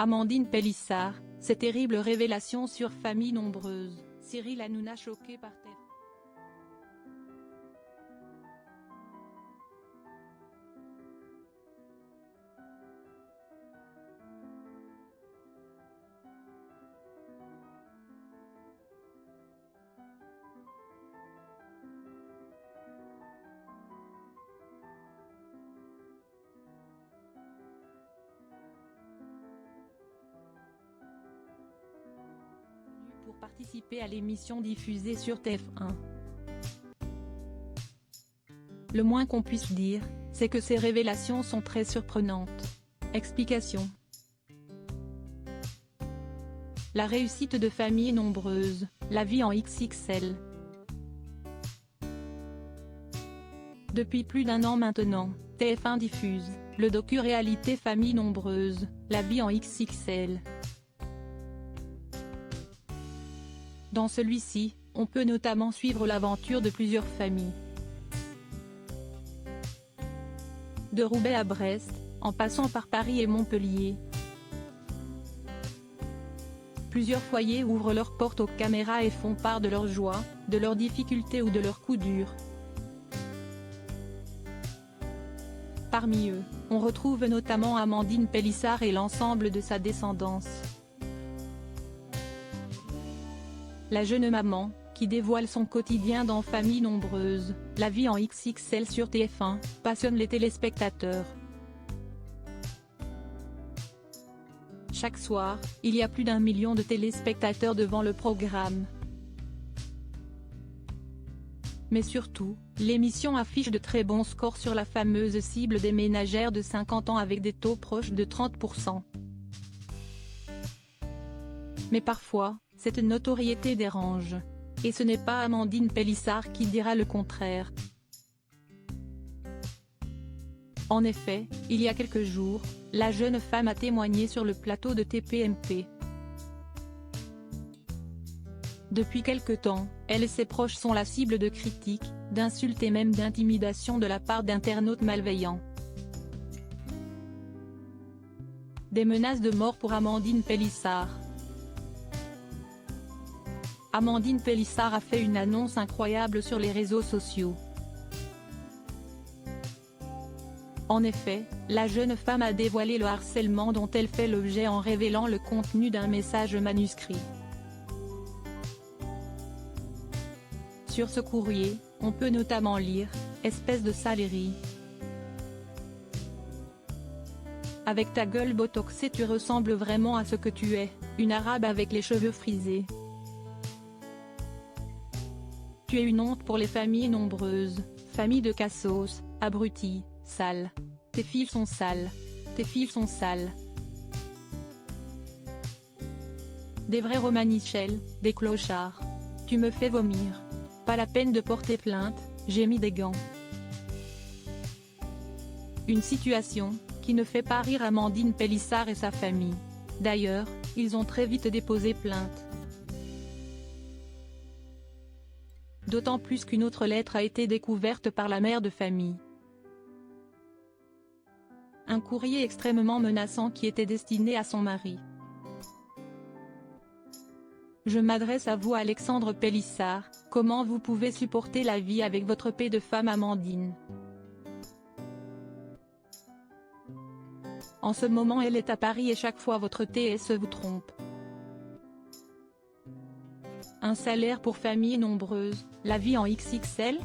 Amandine Pélissard, ces terribles révélations sur famille nombreuse. Cyril Hanouna choqué par TF1. Pour participer à l'émission diffusée sur TF1. Le moins qu'on puisse dire, c'est que ces révélations sont très surprenantes. Explication. La réussite de familles nombreuses, la vie en XXL. Depuis plus d'un an maintenant, TF1 diffuse le docu-réalité Famille nombreuse, la vie en XXL. Dans celui-ci, on peut notamment suivre l'aventure de plusieurs familles. De Roubaix à Brest, en passant par Paris et Montpellier. Plusieurs foyers ouvrent leurs portes aux caméras et font part de leur joie, de leurs difficultés ou de leurs coups durs. Parmi eux, on retrouve notamment Amandine Pélissard et l'ensemble de sa descendance. La jeune maman, qui dévoile son quotidien dans Famille nombreuse, la vie en XXL sur TF1, passionne les téléspectateurs. Chaque soir, il y a plus d'1 million de téléspectateurs devant le programme. Mais surtout, l'émission affiche de très bons scores sur la fameuse cible des ménagères de 50 ans avec des taux proches de 30%. Mais parfois, cette notoriété dérange. Et ce n'est pas Amandine Pélissard qui dira le contraire. En effet, il y a quelques jours, la jeune femme a témoigné sur le plateau de TPMP. Depuis quelque temps, elle et ses proches sont la cible de critiques, d'insultes et même d'intimidations de la part d'internautes malveillants. Des menaces de mort pour Amandine Pélissard. Amandine Pélissard a fait une annonce incroyable sur les réseaux sociaux. En effet, la jeune femme a dévoilé le harcèlement dont elle fait l'objet en révélant le contenu d'un message manuscrit. Sur ce courrier, on peut notamment lire « Espèce de salerie. Avec ta gueule botoxée tu ressembles vraiment à ce que tu es, une arabe avec les cheveux frisés. Tu es une honte pour les familles nombreuses, famille de cassos, abrutis, sales. Tes fils sont sales. Tes fils sont sales. Des vrais romanichels, des clochards. Tu me fais vomir. Pas la peine de porter plainte, j'ai mis des gants. » Une situation qui ne fait pas rire Amandine Pélissard et sa famille. D'ailleurs, ils ont très vite déposé plainte. D'autant plus qu'une autre lettre a été découverte par la mère de famille. Un courrier extrêmement menaçant qui était destiné à son mari. Je m'adresse à vous Alexandre Pélissard, comment vous pouvez supporter la vie avec votre paix de femme Amandine? En ce moment elle est à Paris et chaque fois votre TSE vous trompe. Un salaire pour famille nombreuse, la vie en XXL?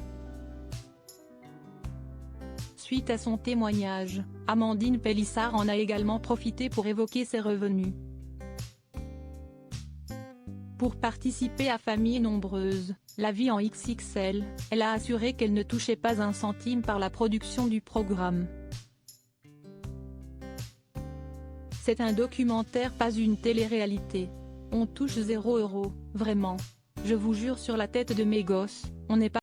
Suite à son témoignage, Amandine Pélissard en a également profité pour évoquer ses revenus. Pour participer à Famille nombreuse, la vie en XXL, elle a assuré qu'elle ne touchait pas un centime par la production du programme. C'est un documentaire, pas une télé-réalité. On touche 0 €, vraiment. Je vous jure sur la tête de mes gosses, on n'est pas